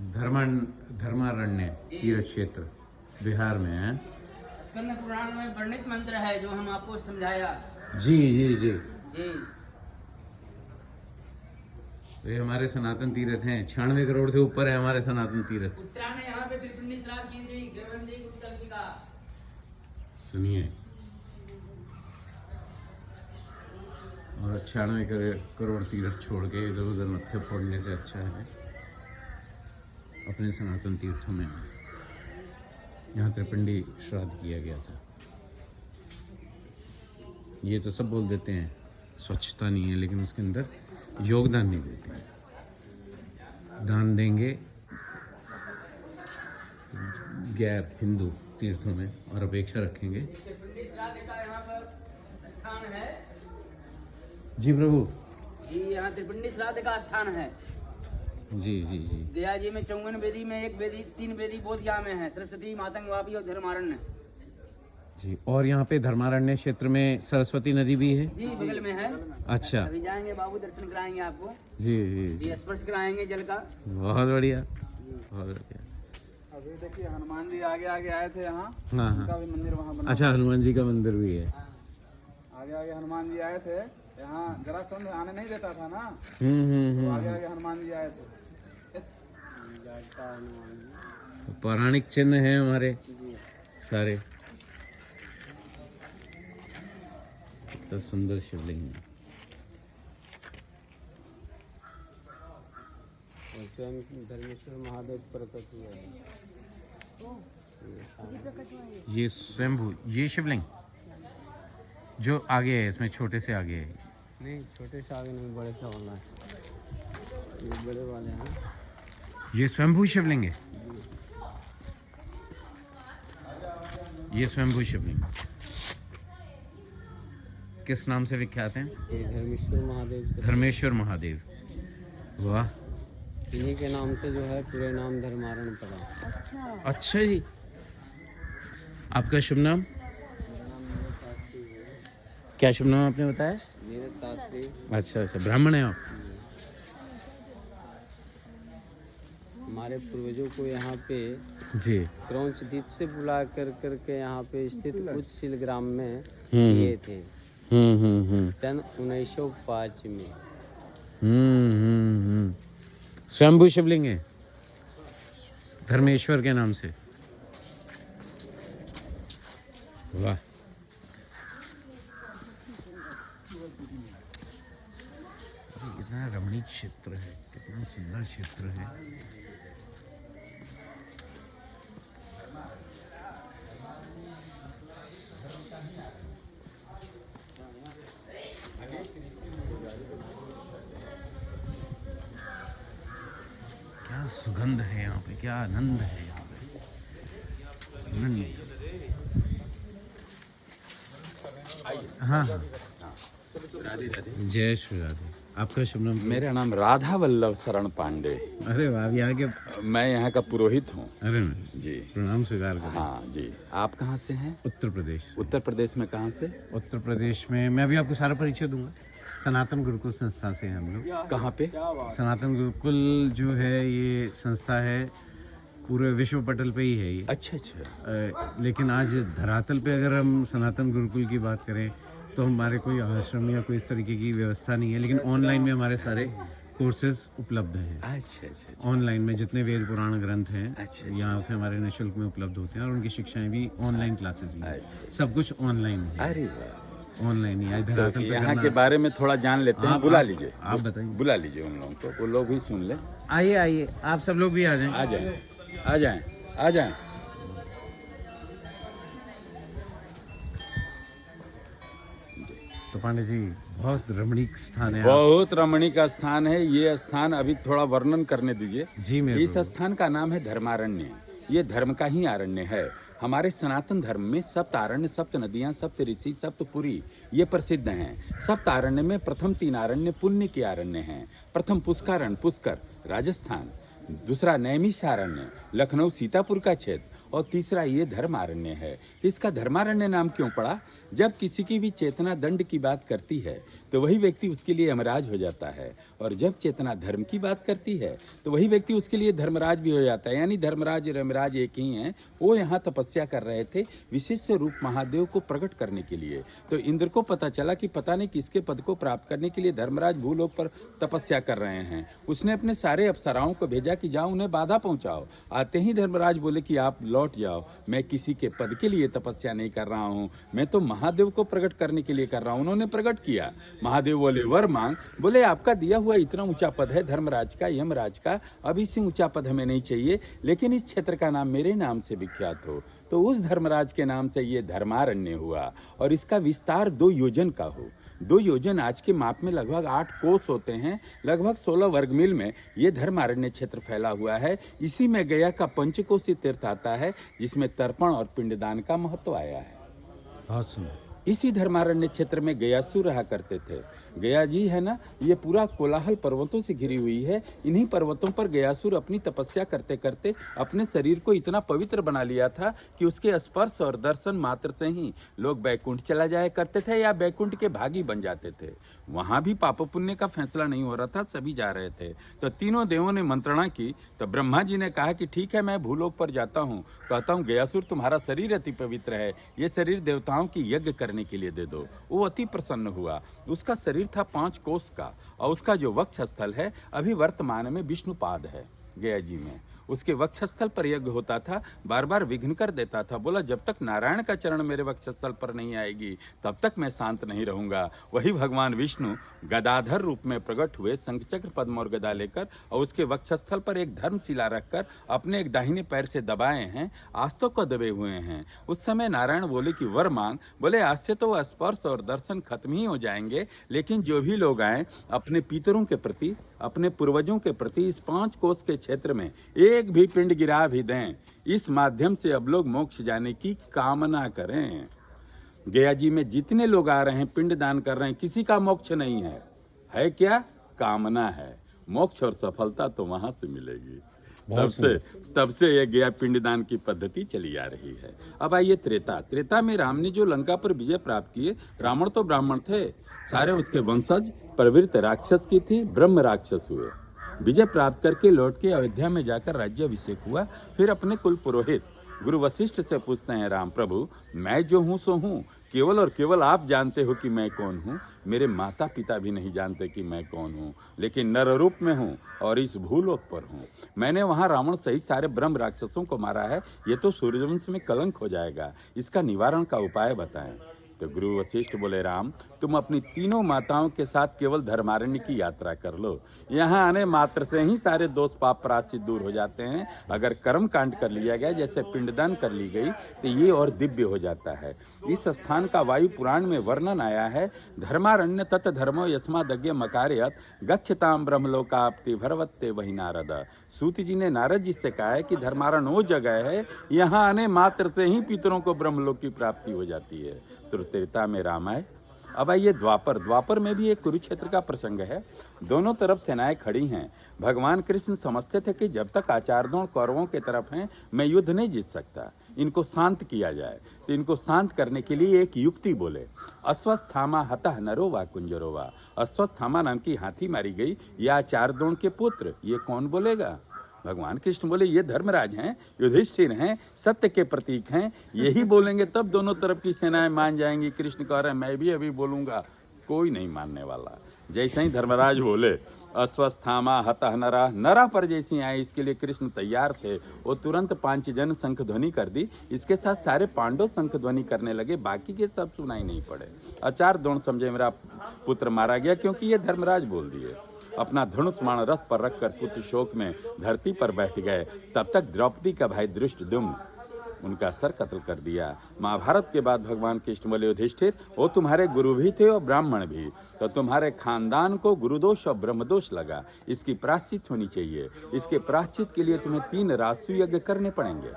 धर्मारण्य तीर्थ क्षेत्र बिहार में है। स्कंद पुराण में वर्णित मंत्र है जो हम आपको समझाया। जी जी जी। जी तो ये हमारे सनातन तीर्थ हैं। 96 करोड़ से ऊपर है हमारे सनातन तीर्थ। उत्तरायण ने यहाँ पे त्रिपुंडी श्राद्ध की थी, गिरवंदी गुरुकल्पी का। सुनिए, और 96 करोड़ तीर्थ छोड़ के इधर उधर मत्थे फोड़ने से अच्छा है अपने सनातन तीर्थों में। यहाँ त्रिपिंडी श्राद्ध किया गया था। ये तो सब बोल देते हैं स्वच्छता नहीं है, लेकिन उसके अंदर योगदान नहीं देते हैं। दान देंगे गैर हिंदू तीर्थों में और अपेक्षा रखेंगे। त्रिपुंडी श्राद्ध का यहाँ पर स्थान है। जी प्रभु जी, यहाँ त्रिपुंडी श्राद्ध का स्थान है। जी जी जी। दया जी में 54 वेदी में 1 वेदी 3 वेदी बोधगया में है। सरस्वती, मातंगवापी और धर्मारण्य। जी, और यहाँ पे धर्मारण्य क्षेत्र में सरस्वती नदी भी है। जी बगल में है। अच्छा। अभी जाएंगे बाबू, दर्शन कराएंगे आपको। जी जी जी, स्पर्श कराएंगे जल का। बहुत बढ़िया, बहुत बढ़िया। अभी देखिए हनुमान जी आगे आगे आए थे यहाँ। हाँ उनका हाँ। भी मंदिर वहाँ बना। अच्छा, हनुमान जी का मंदिर भी है। आगे आगे हनुमान जी आए थे यहाँ। जरासंध आने नहीं देता था ना, तो आगे आगे हनुमान जी आए थे। पौराणिक चिन्ह हैं हमारे सारे। कितना सुंदर शिवलिंग है। स्वयं धर्मेश्वर महादेव प्रकट हुए हैं। ये स्वयंभू, ये शिवलिंग जो आगे है, इसमें छोटे से आगे है। नहीं, छोटे से आगे नहीं, बड़े से होना है। ये बड़े वाले हैं। ये स्वयंभू शिवलिंग है। ये स्वयंभू शिवलिंग किस नाम से विख्यात हैं? ये धर्मेश्वर महादेव से। धर्मेश्वर महादेव। वाह, इन्हीं के नाम से जो है पूरे नाम धर्मारण पड़ा। अच्छा जी। आपका शुभ नाम क्या? शुभ नाम आपने बताया? नीरज शास्त्री। अच्छा अच्छा, ब्राह्मण है आप? हमारे पूर्वजों को यहाँ पे जी। क्रौंच द्वीप से बुला कर करके यहाँ पे स्थित उच्चशील ग्राम में हम्म। किए थे सन 1905 में। स्वयंभू शिवलिंग है धर्मेश्वर के नाम से। वाह, कितना रमणीक क्षेत्र है, कितना सुंदर क्षेत्र है। क्या सुगंध है यहाँ पे, क्या आनंद है यहाँ पे। आनंद। हाँ हाँ, जय श्री राधे। आपका शुभ नाम? मेरा नाम राधा वल्लभ शरण पांडे। अरे वाह, यहाँ के? मैं यहाँ का पुरोहित हूँ। अरे जी, प्रणाम स्वीकार करें। हाँ जी। आप कहाँ से हैं? उत्तर प्रदेश। उत्तर प्रदेश में कहाँ से? उत्तर प्रदेश में मैं अभी आपको सारा परिचय दूंगा। सनातन गुरुकुल संस्था से हैं हम लोग। कहाँ पे? सनातन गुरुकुल जो है ये संस्था है, पूरे विश्व पटल पे ही है ये। अच्छा अच्छा। लेकिन आज धरातल पे अगर हम सनातन गुरुकुल की बात करें तो हमारे कोई आश्रम या कोई इस तरीके की व्यवस्था नहीं है, लेकिन ऑनलाइन में हमारे सारे कोर्सेज उपलब्ध हैं। अच्छा अच्छा। ऑनलाइन में जितने वेद पुराण ग्रंथ हैं अच्छा। यहाँ से हमारे निःशुल्क में उपलब्ध होते हैं, और उनकी शिक्षाएं भी ऑनलाइन क्लासेस ही हैं। अच्छा। सब कुछ ऑनलाइन है। अरे वाह, ऑनलाइन ही। आज तो धरातल पे यहाँ के करना। बारे में थोड़ा जान लेते हैं। आप- बुला लीजिए, आप बताइए। बुला लीजिए उन लोगों को, वो लोग भी सुन ले। आइए आइए, आप सब लोग भी आ जाएं। आ जाए, आ जाए, आ जाए। तो पांडे जी, बहुत रमणीक स्थान है। बहुत रमणीक स्थान है ये स्थान। अभी थोड़ा वर्णन करने दीजिए। जी मेरे इस स्थान का नाम है धर्मारण्य। ये धर्म का ही आरण्य है। हमारे सनातन धर्म में सप्त आरण्य, सप्त नदियां, सप्त ऋषि, सप्त पुरी ये प्रसिद्ध हैं। सप्त आरण्य में प्रथम 3 आरण्य पुण्य के आरण्य हैं। प्रथम पुष्करण, पुष्कर राजस्थान, दूसरा नैमिषारण्य लखनऊ सीतापुर का क्षेत्र, और तीसरा ये धर्मारण्य है। इसका धर्मारण्य नाम क्यों पड़ा? जब किसी की भी चेतना दंड की बात करती है तो वही व्यक्ति उसके लिए यमराज हो जाता है, और जब चेतना धर्म की बात करती है तो वही व्यक्ति उसके लिए धर्मराज भी हो जाता है। यानी धर्मराज और यमराज एक ही हैं। वो यहाँ तपस्या कर रहे थे विशेष रूप महादेव को प्रकट करने के लिए। तो इंद्र को पता चला कि पता नहीं किसके पद को प्राप्त करने के लिए धर्मराज भूलोक पर तपस्या कर रहे हैं। उसने अपने सारे अप्सराओं को भेजा कि जाओ उन्हें बाधा पहुंचाओ। आते ही धर्मराज बोले कि आप लौट जाओ, मैं किसी के पद के लिए तपस्या नहीं कर रहा हूँ, मैं तो महादेव को प्रकट करने के लिए कर रहा हूँ। उन्होंने प्रकट किया। महादेव बोले वर मांग। बोले आपका दिया हुआ इतना ऊंचा पद है धर्मराज का, यमराज का, अब इससे ऊंचा पद हमें नहीं चाहिए, लेकिन इस क्षेत्र का नाम मेरे नाम से विख्यात हो। तो उस धर्मराज के नाम से ये धर्मारण्य हुआ, और इसका विस्तार 2 योजन का हो। 2 योजन आज के माप में लगभग 8 कोस होते हैं। लगभग 16 वर्ग मील में ये धर्मारण्य क्षेत्र फैला हुआ है। इसी में गया का पंचकोसी तीर्थ आता है, जिसमें तर्पण और पिंडदान का महत्व आया है। बहुत सुंदर। इसी धर्मारण्य क्षेत्र में गयासुर रहा करते थे। गया जी है ना, ये पूरा कोलाहल पर्वतों से घिरी हुई है। इन्हीं पर्वतों पर गयासुर अपनी तपस्या करते करते अपने शरीर को इतना पवित्र बना लिया था कि उसके स्पर्श और दर्शन मात्र से ही लोग बैकुंठ चला जाया करते थे या बैकुंठ के भागी बन जाते थे। वहां भी पाप पुण्य का फैसला नहीं हो रहा था, सभी जा रहे थे। तो तीनों देवों ने मंत्रणा की। तो ब्रह्मा जी ने कहा कि ठीक है, मैं भूलोक पर जाता हूँ, कहता हूँ गयासुर तुम्हारा शरीर अति पवित्र है, ये शरीर देवताओं की यज्ञ करने के लिए दे दो। वो अति प्रसन्न हुआ। उसका शरीर था 5 कोस का, और उसका जो वक्षस्थल है अभी वर्तमान में विष्णुपाद है गया जी में। उसके वक्षस्थल पर यज्ञ होता था, बार बार विघ्न कर देता था। बोला जब तक नारायण का चरण मेरे वक्षस्थल पर नहीं आएगी तब तक मैं शांत नहीं रहूंगा। वही भगवान विष्णु गदाधर रूप में प्रकट हुए, शंखचक्र पद्म और गदा लेकर, और उसके वक्षस्थल पर एक धर्मशिला रखकर अपने एक दाहिने पैर से दबाए हैं, आस्तों को दबे हुए हैं। उस समय नारायण बोले कि वर मांग। बोले आज से तो स्पर्श और दर्शन खत्म ही हो जाएंगे, लेकिन जो भी लोग आए अपने पितरों के प्रति, अपने पूर्वजों के प्रति इस 5 कोस के क्षेत्र में एक भी पिंड गिरा भी दें, इस माध्यम से अब लोग मोक्ष जाने की कामना करें। गया जी में जितने लोग आ रहे हैं पिंड दान कर रहे हैं, किसी का मोक्ष नहीं है क्या? कामना है। मोक्ष और सफलता तो वहां से मिलेगी। तब से यह गया पिंडदान की पद्धति चली आ रही है। अब आइए त्रेता में राम ने जो लंका पर विजय प्राप्त किए, रावण तो ब्राह्मण थे, सारे उसके वंशज, प्रवृत्त राक्षस की थी, ब्रह्म राक्षस हुए। विजय प्राप्त करके लौट के अयोध्या में जाकर राज्याभिषेक हुआ। फिर अपने कुल पुरोहित गुरु वशिष्ठ से पूछते हैं, राम प्रभु मैं जो हूँ सो हूँ, केवल और केवल आप जानते हो कि मैं कौन हूँ, मेरे माता पिता भी नहीं जानते कि मैं कौन हूँ, लेकिन नर रूप में हूँ और इस भूलोक पर हूँ। मैंने वहाँ रावण सहित सारे ब्रह्म राक्षसों को मारा है, ये तो सूर्यवंश में कलंक हो जाएगा, इसका निवारण का उपाय बताएं। तो गुरु वशिष्ठ बोले, राम तुम अपनी तीनों माताओं के साथ केवल धर्मारण्य की यात्रा कर लो, यहाँ आने मात्र से ही सारे दोष पाप प्रायश्चित दूर हो जाते हैं। अगर कर्म कांड कर लिया गया, जैसे पिंडदान कर ली गई, तो ये और दिव्य हो जाता है। इस स्थान का वायु पुराण में वर्णन आया है, धर्मारण्य तत् धर्मो यस्मादज्ञ मकार्यत गच्छताम ब्रह्मलोकाप्ति भरवत्ते वही नारद। सूत जी ने नारद जी से कहा है कि धर्मारण्य वो जगह है, यहाँ आने मात्र से ही पितरों को ब्रह्मलोक की प्राप्ति हो जाती है। तो त्रेता में राम आए। अब आइए द्वापर में भी एक कुरुक्षेत्र का प्रसंग है। दोनों तरफ सेनाएं खड़ी हैं। भगवान कृष्ण समझते थे कि जब तक आचार्यों कौरवों के तरफ हैं, मैं युद्ध नहीं जीत सकता, इनको शांत किया जाए। तो इनको शांत करने के लिए एक युक्ति बोले, अश्वस्थामा हतः नरो वा कुंजरो वा। अश्वस्थामा नाम की हाथी मारी गई, या आचार्यों के पुत्र, ये कौन बोलेगा? भगवान कृष्ण बोले, ये धर्मराज हैं, युधिष्ठिर हैं, सत्य के प्रतीक हैं, यही बोलेंगे तब दोनों तरफ की सेनाएं मान जाएंगी। कृष्ण कह रहे हैं मैं भी अभी बोलूंगा, कोई नहीं मानने वाला। जैसे ही धर्मराज बोले, अश्वस्थामा हतः नरा, नरा पर जैसे आए, इसके लिए कृष्ण तैयार थे। वो तुरंत 5 जन शंख ध्वनि कर दी, इसके साथ सारे पांडव शंख ध्वनि करने लगे, बाकी के सब सुनाई नहीं पड़े। आचार्य समझे मेरा पुत्र मारा गया, क्योंकि ये धर्मराज बोल दिए। अपना धनुष्मान रथ पर रखकर पुत्र शोक में धरती पर बैठ गए। तब तक द्रौपदी का भाई धृष्टद्युम्न उनका सर कत्ल कर दिया। महाभारत के बाद भगवान कृष्ण बोले, युधिष्ठिर वो तुम्हारे गुरु भी थे और ब्राह्मण भी, तो तुम्हारे खानदान को गुरुदोष और ब्रह्मदोष लगा, इसकी प्रायश्चित होनी चाहिए। इसके प्रायश्चित के लिए तुम्हें 3 राजसूय यज्ञ करने पड़ेंगे।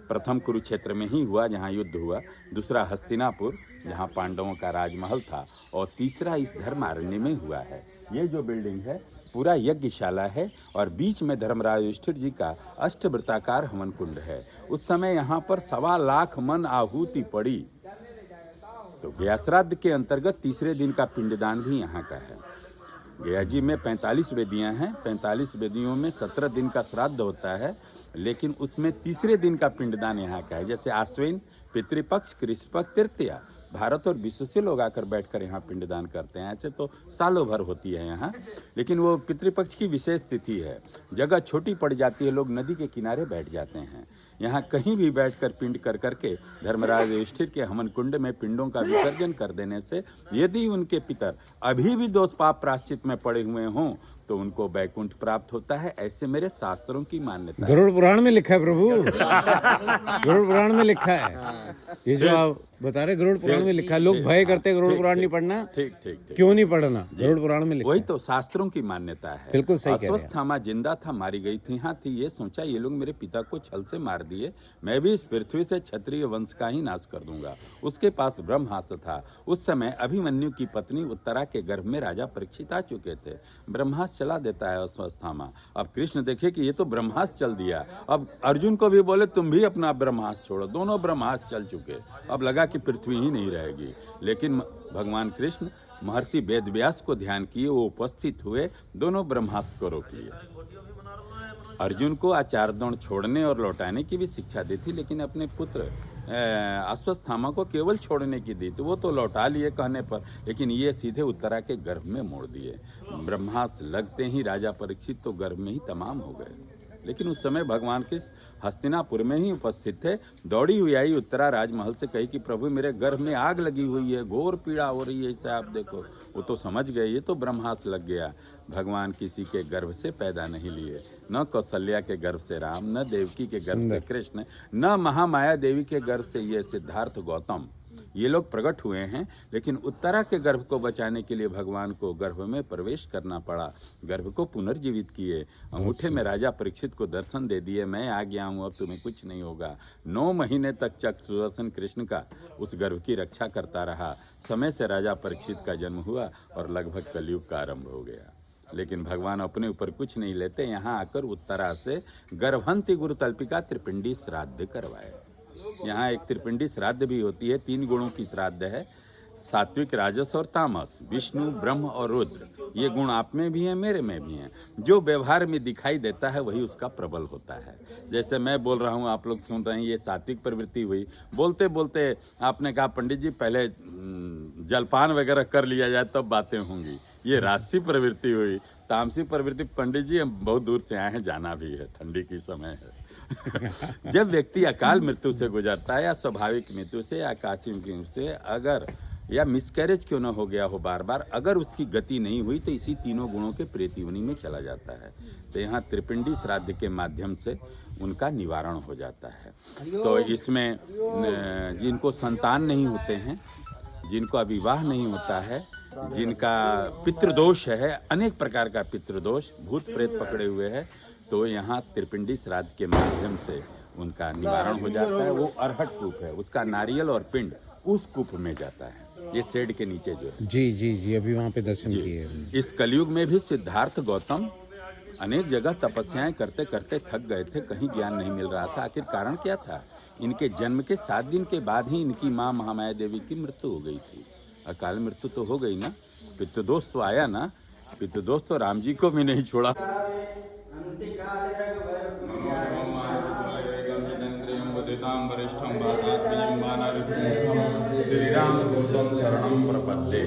प्रथम कुरुक्षेत्र में ही हुआ जहाँ युद्ध हुआ, दूसरा हस्तिनापुर जहाँ पांडवों का राजमहल था, और तीसरा इस धर्मारण्य में हुआ है। ये जो बिल्डिंग है पूरा यज्ञशाला है, और बीच में धर्मराज युधिष्ठिर जी का अष्टवृत्ताकार हवन कुंड है। उस समय यहाँ पर 1.25 लाख मन आहुति पड़ी। तो गया श्राद्ध के अंतर्गत तीसरे दिन का पिंडदान भी यहाँ का है। गया जी में 45 वेदियाँ हैं, 45 वेदियों में 17 दिन का श्राद्ध होता है, लेकिन उसमें तीसरे दिन का पिंडदान यहाँ का है। जैसे आश्विन, पितृपक्ष, कृष्ण पक्ष, तृतीया, भारत और विश्व से लोग आकर बैठकर यहाँ पिंडदान करते हैं। ऐसे तो सालों भर होती है यहाँ, लेकिन वो पितृपक्ष की विशेष तिथि है। जगह छोटी पड़ जाती है, लोग नदी के किनारे बैठ जाते हैं। यहाँ कहीं भी बैठकर पिंड कर करके धर्मराज युधिष्ठिर के हवन कुंड में पिंडों का विसर्जन कर देने से यदि उनके पितर अभी भी दोष पाप प्रायश्चित में पड़े हुए हों तो उनको वैकुंठ प्राप्त होता है। ऐसे मेरे शास्त्रों की मान्यता है। गरुड़ पुराण में लिखा है प्रभु, गरुड़ पुराण में लिखा है। ये जो आप बता रहे गरुड़ पुराण में लिखा है। लोग भय करते हैं गरुड़ पुराण नहीं पढ़ना, ठीक ठीक ठीक, क्यों नहीं पढ़ना? गरुड़ पुराण में लिखा वही है। तो शास्त्रों की मान्यता है। बिल्कुल सही कह रहे हैं। अश्वत्थामा जिंदा था, मारी गई थी। हाँ थी, ये सोचा ये लोग मेरे पिता को छल से मार दिए, मैं भी इस पृथ्वी से क्षत्रिय वंश का ही नाश कर दूंगा। उसके पास ब्रह्मास्त्र था। उस समय अभिमन्यु की पत्नी उत्तरा के गर्भ में राजा परीक्षित आ चुके थे। ब्रह्मास्त्र चला देता है अश्वत्थामा। अब कृष्ण देखे कि ये तो ब्रह्मास्त्र चल दिया, अब अर्जुन को भी बोले तुम भी अपना ब्रह्मास्त्र छोड़ो। दोनों ब्रह्मास्त्र चल चुके, अब लगा कि पृथ्वी ही नहीं रहेगी। लेकिन भगवान कृष्ण महर्षि वेदव्यास को ध्यान किए, वो उपस्थित हुए, दोनों ब्रह्मास्त्र को रोक लिए। अर्जुन को आचार दंड छोड़ने और लौटाने की भी शिक्षा दी थी, लेकिन अपने पुत्र अश्वत्थामा को केवल छोड़ने की दी थी। वो तो लौटा लिए कहने पर, लेकिन ये सीधे उत्तरा के गर्भ में मोड़ दिए। ब्रह्मास्त्र लगते ही राजा परीक्षित तो गर्भ में ही तमाम हो गए। लेकिन उस समय भगवान कृष्ण हस्तिनापुर में ही उपस्थित थे। दौड़ी हुई आई उत्तरा राजमहल से कही कि प्रभु मेरे गर्भ में आग लगी हुई है, घोर पीड़ा हो रही है, इसे आप देखो। वो तो समझ गए ये तो ब्रह्मास्त्र लग गया। भगवान किसी के गर्भ से पैदा नहीं लिए, न कौशल्या के गर्भ से राम, न देवकी के गर्भ से कृष्ण, न महामाया देवी के गर्भ से ये सिद्धार्थ गौतम। ये लोग प्रकट हुए हैं, लेकिन उत्तरा के गर्भ को बचाने के लिए भगवान को गर्भ में प्रवेश करना पड़ा। गर्भ को पुनर्जीवित किए, अंगूठे में राजा परीक्षित को दर्शन दे दिए, मैं आ गया हूँ, अब तुम्हें कुछ नहीं होगा। 9 महीने तक चक्र सुदर्शन कृष्ण का उस गर्भ की रक्षा करता रहा। समय से राजा परीक्षित का जन्म हुआ और लगभग कलयुग का आरंभ हो गया। लेकिन भगवान अपने ऊपर कुछ नहीं लेते। यहाँ आकर उत्तरा से गर्भवंती गुरु तल्पिका त्रिपिंडी श्राद्ध करवाए। यहाँ एक त्रिपिंडी श्राद्ध भी होती है। 3 गुणों की श्राद्ध है, सात्विक, राजस और तामस, विष्णु, ब्रह्म और रुद्र। ये गुण आप में भी हैं, मेरे में भी हैं। जो व्यवहार में दिखाई देता है वही उसका प्रबल होता है। जैसे मैं बोल रहा हूँ, आप लोग सुन रहे हैं, ये सात्विक प्रवृत्ति हुई। बोलते बोलते आपने कहा पंडित जी पहले जलपान वगैरह कर लिया जाए तब बातें होंगी, ये राजसी प्रवृत्ति हुई। तामसी प्रवृत्ति, पंडित जी हम बहुत दूर से आए हैं, जाना भी है, ठंडी की समय है। जब व्यक्ति अकाल मृत्यु से गुजरता है या स्वाभाविक मृत्यु से या आकस्मिक मृत्यु से, अगर या मिसकैरेज क्यों न हो गया हो बार बार, अगर उसकी गति नहीं हुई तो इसी तीनों गुणों के प्रेत योनि में चला जाता है। तो यहाँ त्रिपिंडी श्राद्ध के माध्यम से उनका निवारण हो जाता है। तो इसमें जिनको संतान नहीं होते हैं, जिनको विवाह नहीं होता है, जिनका पितृदोष है, अनेक प्रकार का पितृदोष, भूत प्रेत पकड़े हुए हैं, तो यहाँ त्रिपिंडी श्राद्ध के माध्यम से उनका निवारण हो जाता है। वो अरहट कूप है, उसका नारियल और पिंड उस कूप में जाता है, ये शेड के नीचे जो है। जी जी जी, अभी वहाँ पे दर्शन किए। इस कलयुग में भी सिद्धार्थ गौतम अनेक जगह तपस्याएं करते करते थक गए थे, कहीं ज्ञान नहीं मिल रहा था। आखिर कारण क्या था? इनके जन्म के 7 दिन के बाद ही इनकी माँ महामाया देवी की मृत्यु हो गई थी। अकाल मृत्यु तो हो गई ना, पितृदोष तो आया ना। पितृदोष तो राम जी को भी नहीं छोड़ा। श्री राम दूतम शरणम प्रपद्ये।